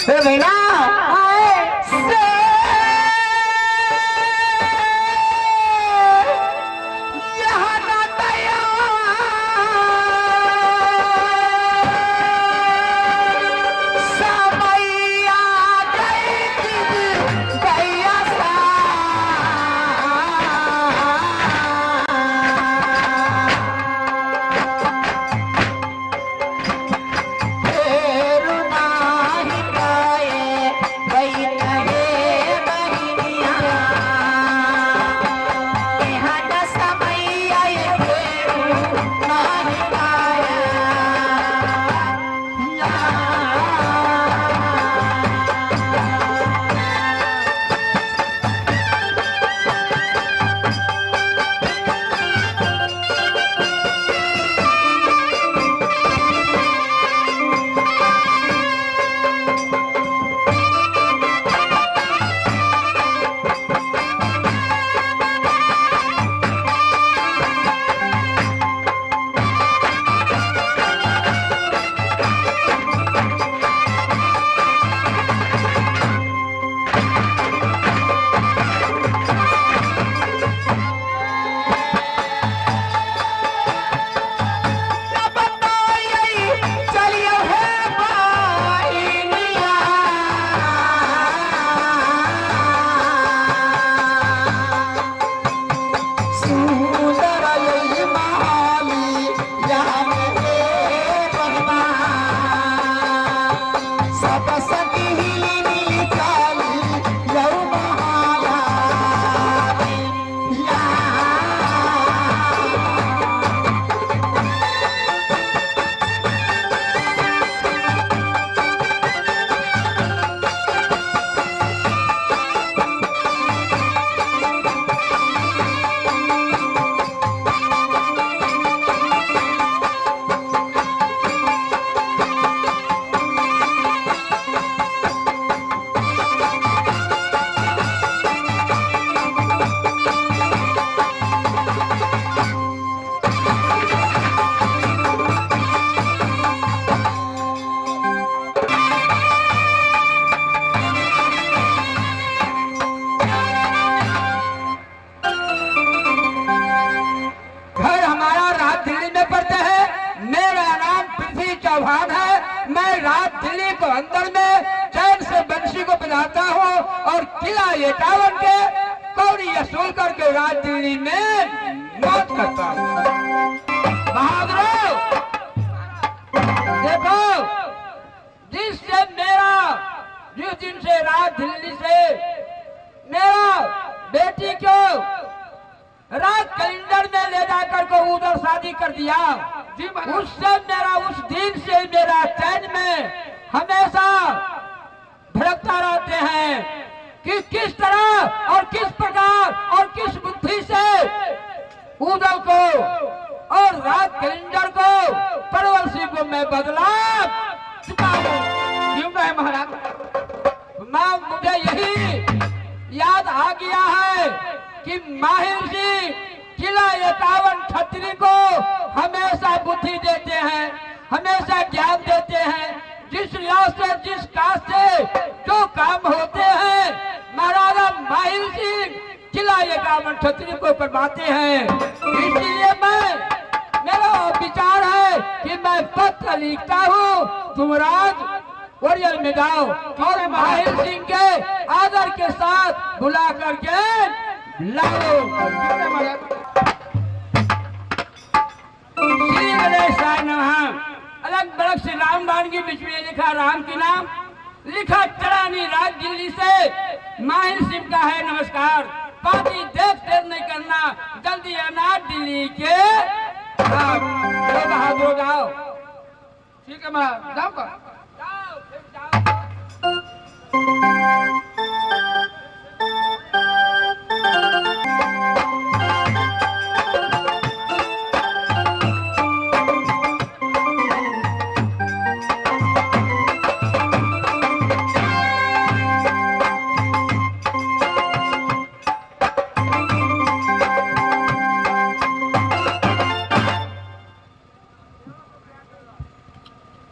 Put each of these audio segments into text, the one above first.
भैया चौहान है। मैं रात दिल्ली को अंदर में चैन से बंशी को बजाता हूँ और किला 51 के कौड़ी वसूल करके रात दिल्ली में मौत करता हूँ। बहादुरों देखो, जिस दिन से रात दिल्ली से मेरा बेटी को रात कैलेंडर में ले जाकर को उधर शादी कर दिया, उससे उस दिन से मेरा चैन में हमेशा भड़कता रहते हैं कि किस तरह और किस प्रकार और किस बुद्धि से उदल को और रात कैलेंडर को परवल सिंह को मैं बदला चुका हूँ। क्यों नहीं महाराज, मुझे यही याद आ गया है कि माहिर जी किला 51 छतरी को हमेशा बुद्धि देते हैं, हमेशा ज्ञान देते हैं। जिस लिहाज से जिस काज से जो काम होते हैं महाराजा माहिर सिंह किला 51 छतरी को करवाते हैं। इसलिए मेरा विचार है कि मैं पत्र लिखता हूँ, तुम राज ओरियल में जाओ और माहिर सिंह के आदर के साथ बुला करके लाओ। श्री गणेश नमः। अलग बड़क से राम बाण की बीच में लिखा राम के नाम, लिखा चढ़ानी राज दिल्ली से माहिर सिंह का है नमस्कार। पार्टी देर नहीं करना, जल्दी आना दिल्ली के बहादुर जाओ। ठीक है महाराज, जाओ का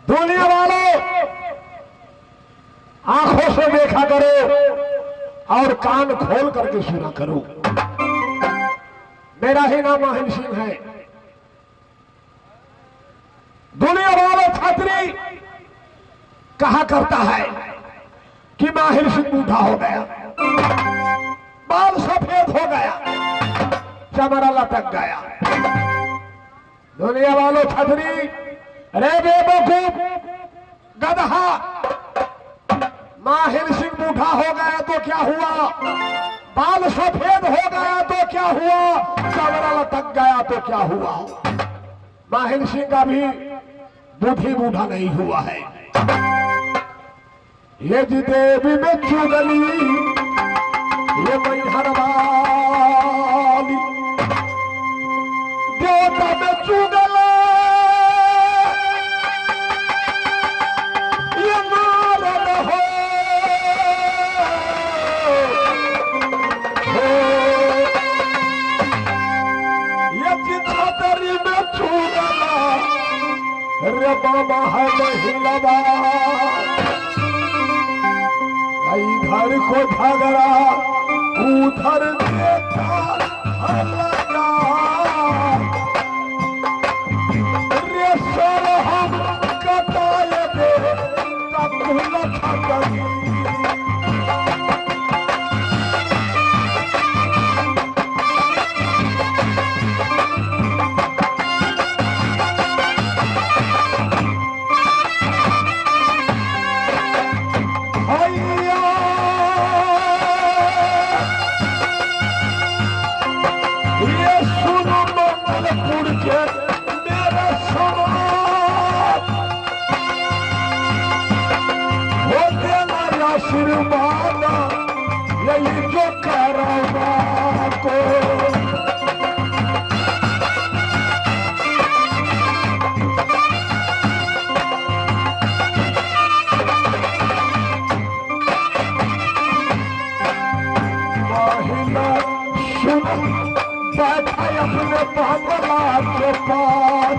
दुनिया वालों आंखों से देखा करो और कान खोल करके सुना करो। मेरा ही नाम माहिल सिंह है। दुनिया वालों छात्री कहा करता है कि माहिल सिंह बूढ़ा हो गया, बाल सफेद हो गया, चमड़ा लटक गया। दुनिया वालों छतरी, रे बेवकूफ गधा, माहिल सिंह बूढ़ा हो गया तो क्या हुआ, बाल सफेद हो गया तो क्या हुआ, चमड़ा लटक गया तो क्या हुआ। माहिल सिंह का भी बुद्धि बूढ़ा नहीं हुआ है। ये देवी में चुगली, ये मैहर वाली, देवता में चुगला, ये नारद हो, ये चित्रतरी में चुगला, रे बाबा है महिलवा। इधर को झगड़ा उधर देखा लगा, रे सर हम कटाए दे तकुल छटनी। यही जो करवा को महिला सुन बैठा अपने बंगला के पास,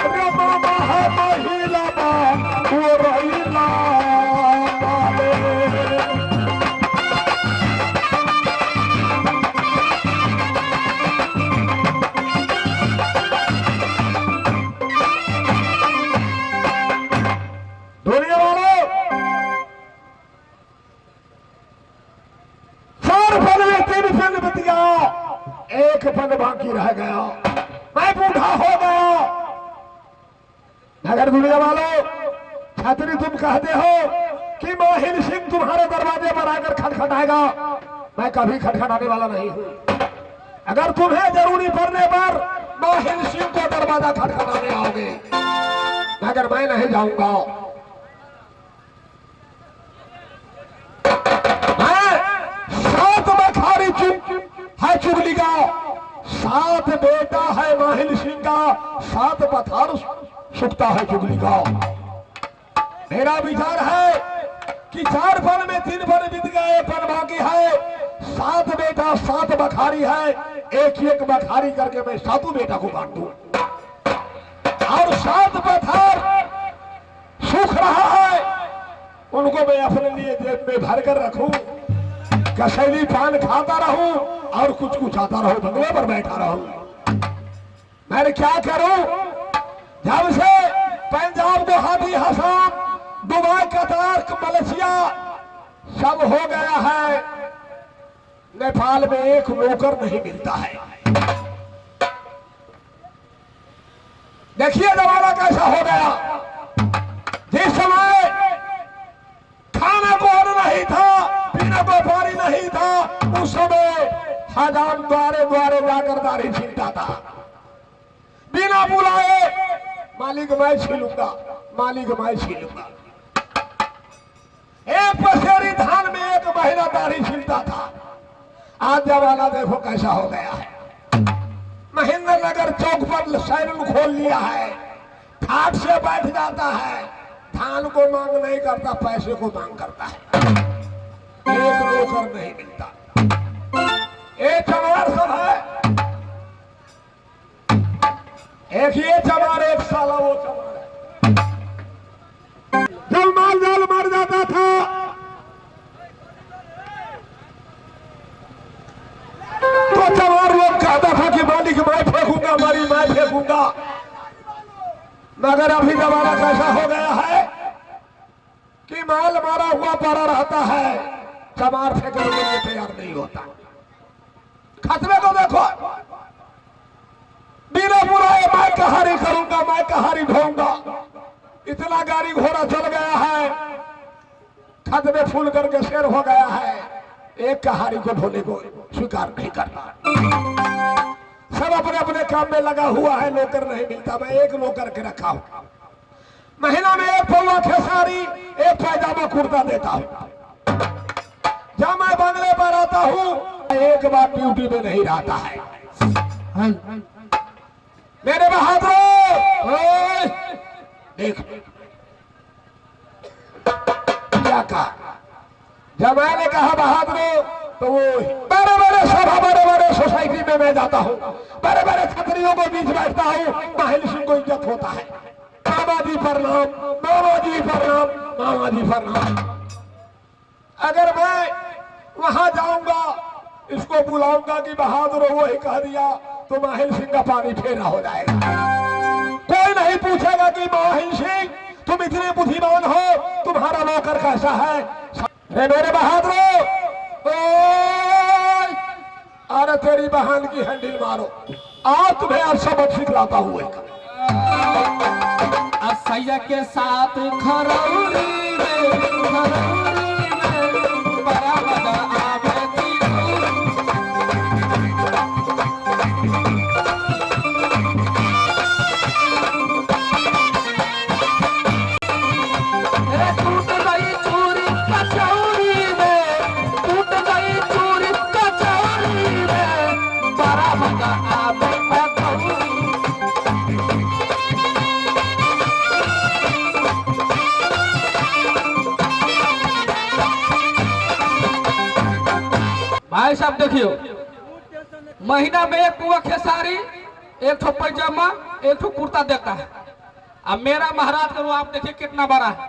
रे बाबा है महिला वो रहीला बाकी रह गया, मैं बूढ़ा हो गया। नगर दुनिया वालों छतरी, तुम कहते हो कि माहिल सिंह तुम्हारे दरवाजे पर आकर खटखटाएगा, मैं कभी खटखटाने वाला नहीं हूं। अगर तुम्हें जरूरी पड़ने पर माहिल सिंह को दरवाजा खटखटाने आओगे, मगर मैं नहीं जाऊंगा। मैं 7 बखारी है चुगली का, 7 बेटा है माहिल सिंह का, 7 पथार सुखता है चुगली का। मेरा विचार है कि 4 फल में 3 फल बीत गए, फल बाकी है। 7 बेटा 7 बखारी है, एक बखारी करके मैं 7 बेटा को बांट दूं और 7 पथार सुख रहा है, उनको मैं अपने लिए जेब में भर कर रखूं, कसैली पान खाता रहूं और कुछ आता रहूं, बंगले पर बैठा रहूं। मैं क्या करूं? जब से Punjab Guwahati Hasan Dubai Qatar Malaysia सब हो गया है, नेपाल में एक नौकर नहीं मिलता है। देखिए जमाना कैसा हो गया। जिस समय खाने को अन्न नहीं था, पीने को पानी नहीं था, उस समय हजाम द्वारे द्वारे जाकर दाढ़ी छीलता था, बिना बुलाए मालिक मैं छीलूंगा, मालिक मैं छीलूंगा। एक पसेरी धान में 1 महीना दाढ़ी छीलता था। आज जमाना देखो कैसा हो गया है। महेंद्र नगर चौक पर सैलून खोल लिया है, ठाट से बैठ जाता है, धान को मांग नहीं करता, पैसे को मांग करता है। एक नौकर नहीं मिलता। एक चमार सब है, एक ये चमार, एक साला वो चमार है। जब माल जाल मर जाता था मालिक मैं फेंकूंगा, मारी मैं फेंकूंगा। मगर अभी जमाना कैसा हो गया है कि माल मारा हुआ पड़ा रहता है, चमार फेंकने के लिए तैयार नहीं होता। खतरे को देखो, बिना बुलाए मैं कहारी करूंगा, मैं कहारी ढोऊंगा। इतना गाड़ी घोड़ा चल गया है, खत में फूल करके शेर हो गया है, एक कहारी को ढोने को स्वीकार नहीं करता। सब अपने अपने काम में लगा हुआ है, नौकर नहीं मिलता। मैं एक नौकर के रखा हूं, महीना में एक पौवा खेसारी, एक पैजामा कुर्ता देता हूं। जब मैं बंगले पर आता हूं एक बार ड्यूटी में नहीं रहता है। मेरे बहादुर देख क्या कहा, जब मैंने कहा बहादुर तो वो बड़े बड़े सभा, बड़े बड़े सोसाइटी में मैं जाता हूँ, बड़े बड़े छतरियों को बीच बैठता हूँ, माहिल सिंह को इज्जत होता है। मामा जी प्रणाम, मामा जी प्रणाम, मामा जी प्रणाम। अगर मैं वहां जाऊंगा, इसको बुलाऊंगा कि बहादुर वो ही कह दिया, तो माहिल सिंह का पानी फेरा हो जाएगा। कोई नहीं पूछेगा कि माहिल सिंह तुम इतने बुद्धिमान हो, तुम्हारा नौकर कैसा है। मेरे बहादुर, अरे तेरी बहन की हैंडल मारो, आज तुम्हें आज सबक सिखलाता हुए सैया के साथ खरौरी में बड़ा मजा आवे थी। टूट गई चूरी कचौरी में, टूट गई चूरी कचौरी में, बड़ा मजा आवे भाई साहब। देखियो, महीना में एक पुआ खेसारी, एक ठो पैजामा, एक ठो कुर्ता देता है। अब मेरा महाराज का आप देखिए कितना बड़ा है।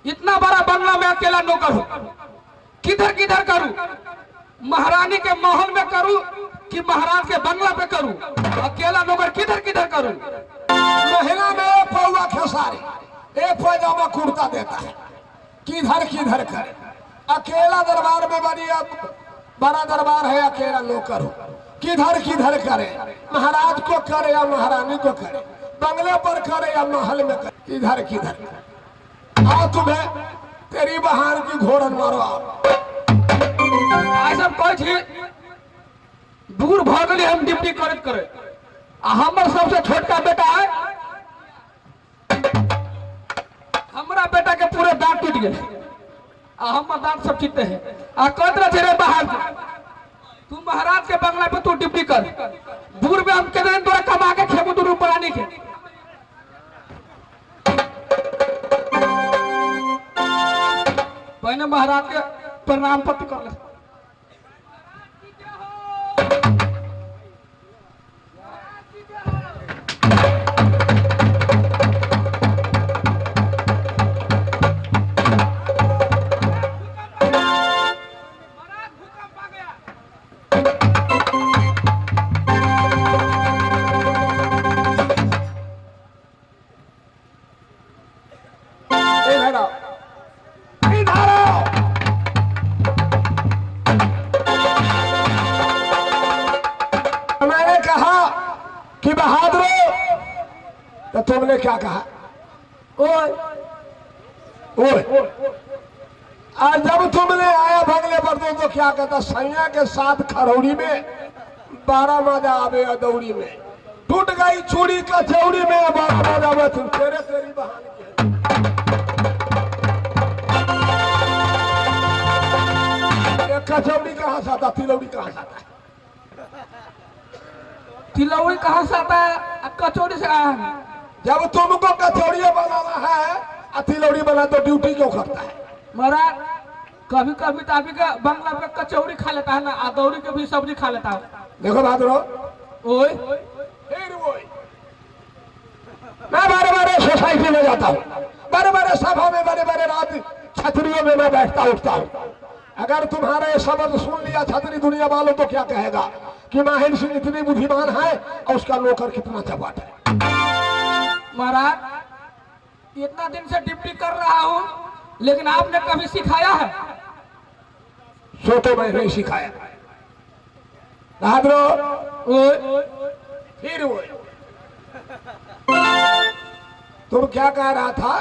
इतना बड़ा बंगला में अकेला नौकर हूं, किधर किधर करूं, महारानी के महल में करूं कि महाराज के बंगला पे करूं, अकेला नौकर किधर किधर करूं। महीना में एक पौवा खेसारी, एक पैजामा कुर्ता देता है, किधर किधर करे। अकेला दरबार में बनी, अब बड़ा दरबार है, अकेला नौकर हो, किधर किधर करे। महाराज को करे या महारानी को करे, बंगले पर करे या महल में करे, किधर किधर। आओ तुम्हें तेरी बहान की घोड़न मारो। आप सब कहे दूर भागले हम ड्यूटी करत करे। हमार सबसे छोटका बेटा है, हमारा बेटा के पूरे दांत टूट गए, हम दांत सब चित्ते हैं। कहते रहे रे बाहर तू महाराज के बंगला पे तू ड्यूटी कर, दूर में हम कहते तोरा कमा के खेबू तू रूपरानी के। पहले महाराज के प्रणाम पत्र कर ले। मैंने कहा कि बहादुर, तो तुमने क्या कहा? ओए ओए। आज जब तुमने आया बंगले पर तो क्या कहता, सैया के साथ खरौड़ी में 12 मजा आवे अदौड़ी में, टूट गई चूड़ी कचौड़ी में 12 मजा आवे। तुम तेरे तेरी बहान की कचौड़ी कहाँ से आता, तिलौड़ी कहाँ से आता है? तिलौड़ी कहाँ से आता है, कचौड़ी से आया है। जब तुमको कचौड़ी बनाना है, तिलौड़ी बना तो ड्यूटी क्यों करता है? महाराज कभी कभी तो अभी का बंगला पे कचौड़ी खा लेता है ना, अदौड़ी के भी सब्जी खा लेता है। देखो बहादुर, ओए मैं बारे बारे सोसाइटी में जाता हूँ, बड़े बड़े सभा में, बड़े बड़े रात छतरियों में मैं बैठता उठता हूँ। अगर तुम्हारा ये शब्द सुन लिया छतरी दुनिया वालों तो क्या कहेगा कि माहिल सिंह इतनी बुद्धिमान है और उसका नौकर कितना चपाट है। महाराज इतना दिन से ड्यूटी कर रहा हूँ, लेकिन आपने कभी सिखाया है? सो तो मैं नहीं सिखाया। बहादुर फिर वो तुम क्या कह रहा था?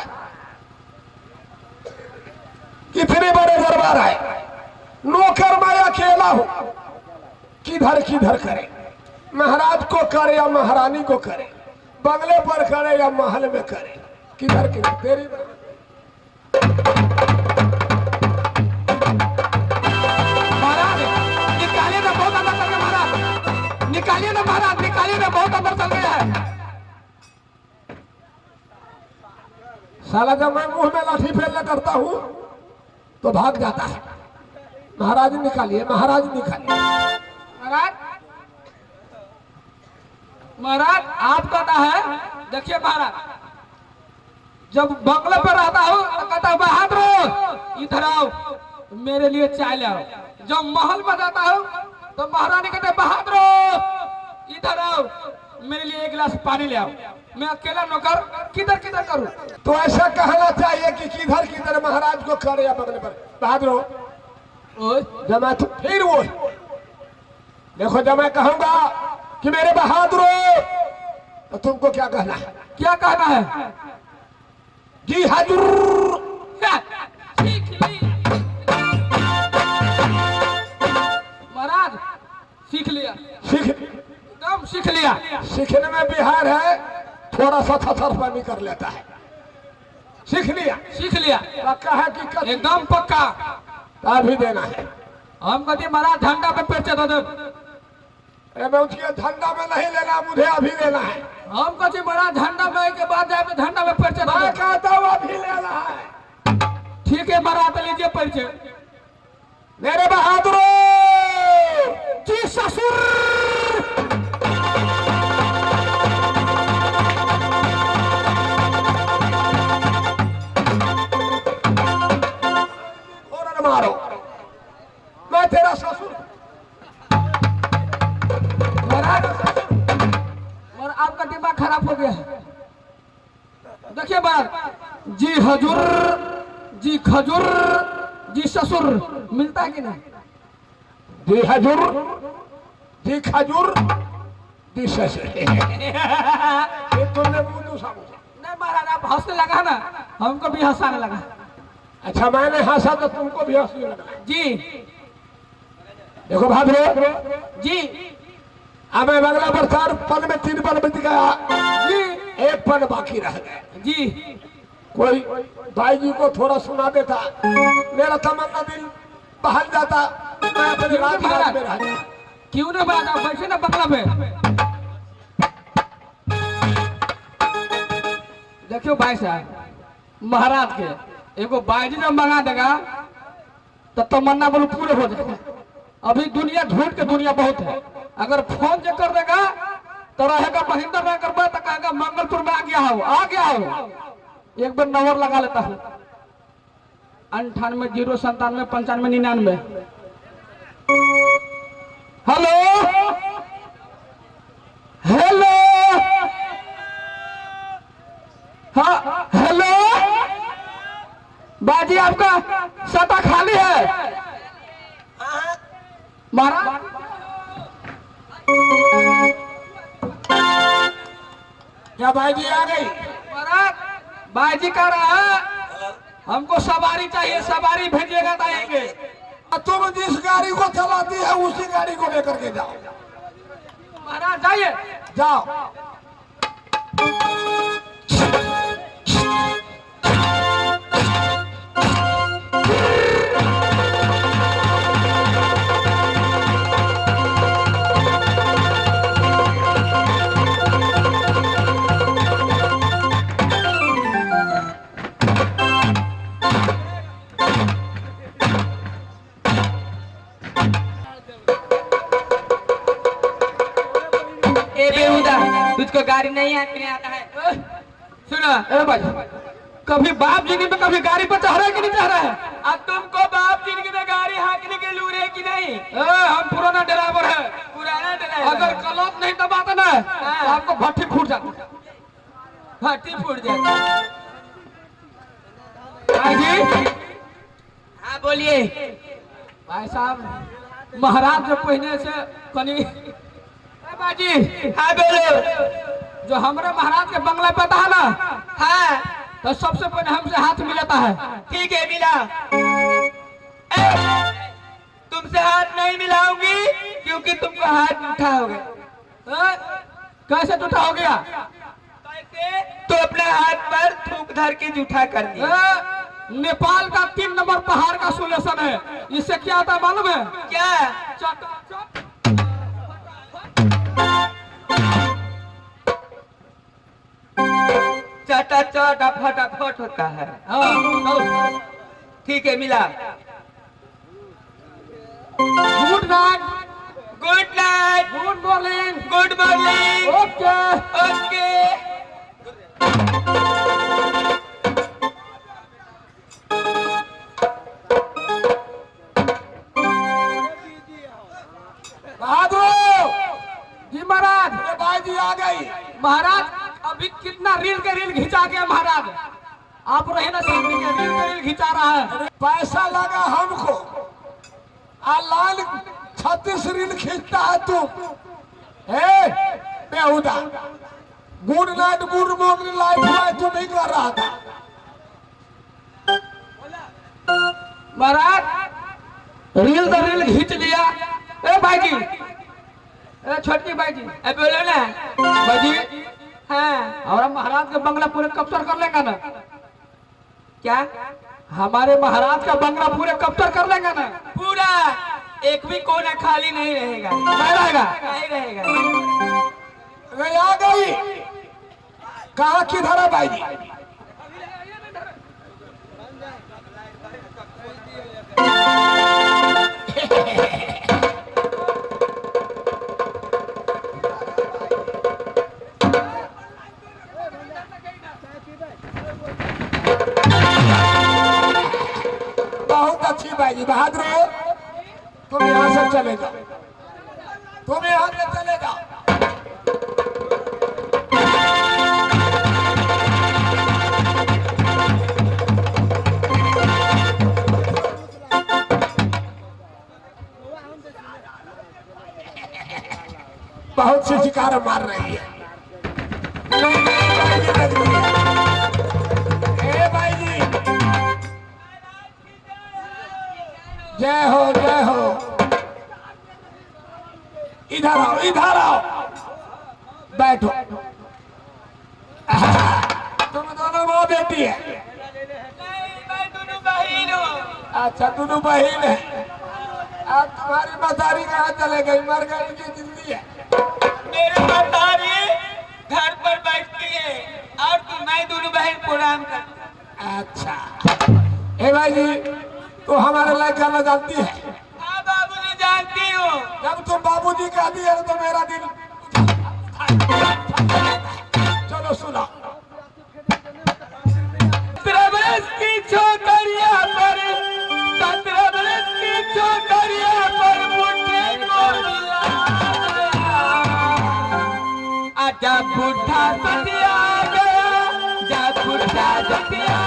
कितने बड़े दरबार है, नौकर मैं अकेला हूं, किधर किधर करे, महाराज को करे या महारानी को करे, बंगले पर करे या महल में करे, किधर किधर तेरी महाराज निकालिए ना, बहुत अंदर चल गया महाराज, निकालिए ना महाराज, निकालिए ना, बहुत अंदर चल गया है। साला जब मैं मुंह में लाठी फेरना करता हूं तो भाग जाता है। महाराज निकालिए, महाराज निकालिए। महाराज महाराज आप कहता है, देखिए महाराज जब बंगले पर रहता हूँ तो कहता हूँ बहादुर इधर आओ मेरे लिए चाय ले आओ। जब महल में जाता हूँ तो महारानी कहते बहादुर इधर आओ मेरे लिए एक गिलास पानी ले आओ। मैं अकेला नौकर किधर किधर करूँ? तो ऐसा कहना चाहिए कि किधर किधर महाराज को करे या बंगले पर। बहादुर जब मैं फिर वो देखो, जब मैं कहूंगा कि मेरे बहादुर तो तुमको क्या कहना है? क्या कहना है? जी हाजुर। सीख ली महाराज, सीख लिया, सीख एकदम सीख लिया। सीखने में बिहार है, थोड़ा सा थरथर कर लेता है। सीख लिया, सीख लिया, पक्का है कि एकदम पक्का। अभी देना है। हम कहते महाराज झंडा पे पेचे दो। मैं उसके झंडा में नहीं लेना, मुझे अभी लेना है। हम कहते महाराज झंडा में के बाद जाए झंडा में पेचे दो। मैं कहता हूँ अभी लेना है। ठीक है महाराज, लीजिए परिचय। मेरे बहादुर जी ससुर। मारो, मैं तेरा ससुर। महाराज और आपका दिमाग खराब हो गया है। देखिए महाराज, जी हजूर, जी खजूर, जी ससुर मिलता है कि नहीं? जी हजूर, जी खजूर, जी ससुर। ये तुमने मुंह समझा? नहीं महाराज, आप हंसने लगा ना, हमको भी हंसाने लगा। अच्छा, मैंने हंसा तो तुमको भी हंसने लगा। जी देखो बहादुर जी, अब मैं बंगला पर 4 पन में 3 पन बीत गया जी, 1 पन बाकी रह गया। जी कोई भाई जी को थोड़ा सुना देता, मेरा तमन्ना दिल बहल जाता, मैं अपने राज में रह जाता। क्यों नहीं बात, आप बैठे ना बंगला पे। देखियो भाई साहब, महाराज के एगो बाजी जब मंगा देगा तो तमन्ना बोलो पूरे हो जाएगा। अभी दुनिया ढूंढ के दुनिया बहुत है, अगर फोन जो कर देगा तो रहेगा महेंद्र नगर में, तो कहेगा मंगलपुर में आ गया हो। एक बार नंबर लगा लेता हूँ 98 097 95 99। हेलो हेलो, हाँ हेलो बाजी, आपका सता खाली है महाराज? क्या भाई जी आ गई? महाराज बाजी कह रहा है हमको सवारी चाहिए, सवारी भेजिएगा तो आएंगे। तुम जिस गाड़ी को चलाती है उसी गाड़ी को लेकर के जाओ। महाराज जाइए, जाओ। तुझको गाड़ी नहीं आने आता है? सुना ए भाई, कभी बाप जिंदगी में कभी गाड़ी पर चढ़ रहा है कि नहीं चढ़ रहा है? अब तुमको बाप जिंदगी में गाड़ी हाँकने के लूर है कि नहीं? हम पुराना ड्राइवर है। पूरा हमारा ड्राइवर अगर कलम नहीं दबाते ना तो आपको भट्टी फूट जाती। भट्टी फूट जाती। भाई जी, हाँ बोलिए। भाई साहब महाराज जो पहले से कनी बाजी, हाँ बोलो। जो हमारे महाराज के बंगला पे था ना, हाँ तो सबसे पहले हमसे हाथ मिलाता है। ठीक है मिला। तुमसे हाथ नहीं मिलाऊंगी क्योंकि तुमको हाथ उठाओगे। कैसे टूटा हो गया? कैसे? तो अपने हाथ पर थूक धर के जूठा कर दिया। नेपाल का 3 नंबर पहाड़ का सोल्यूशन है। इससे क्या होता है मालूम है? क्या? चटाचट फटाफट होता है। ठीक है मिला। Good night. Good night. Good morning. Good morning. Okay okay. बहादुर जी महाराज। बाजी आ गई। महाराज अभी कितना रील के रील खिंचा गया महाराज। आप रहे ना सामने के रील के रील खिंचा रहा है। पैसा लगा हमको, लाल 36 रील खींचता है तू। बेहुदा good night good morning life तू नहीं कर रहा था। महाराज रील तो रील खींच लिया। ए भाई जी, ए छोटकी भाई जी, बोलो ना। भाई जी हाँ हमारा महाराज का बंगला पूरे कब्जा कर लेगा ना? क्या? हमारे महाराज का बंगला पूरे कब्जा कर लेगा ना? पूरा एक भी कोना खाली नहीं रहेगा। नहीं रहेगा। नहीं रहेगा। वे आ गई। कहा किधर है भाई जी? बहुत अच्छी भाई जी। बहादुर तुम यहाँ से चले जाओ, तुम यहाँ से चले जाओ। बहुत सी शिकार मार रही है। ए भाई जी, जय हो जय हो। इधर आओ इधर आओ, बैठो। तुम दोनों माँ बेटी है? मैं दोनों बहन हूँ। अच्छा दोनों बहन है। अब तुम्हारी मतारी कहाँ चले गई? मर गई की जिंदगी है? मेरे मतारी घर पर बैठती है और मैं दोनों बहन प्रणाम करती। अच्छा ए भाई जी, तो हमारे लायक गाना जानती है? हाँ बाबूजी जानती हूँ। जब तुम बाबूजी कहती है तो मेरा दिल। चलो सुना। की छोकरिया पर 17 बरस की छोकरिया पर मुट्ठी को मिलाया। जब बुढ़ा सतिया गया, जब बुढ़ा सतिया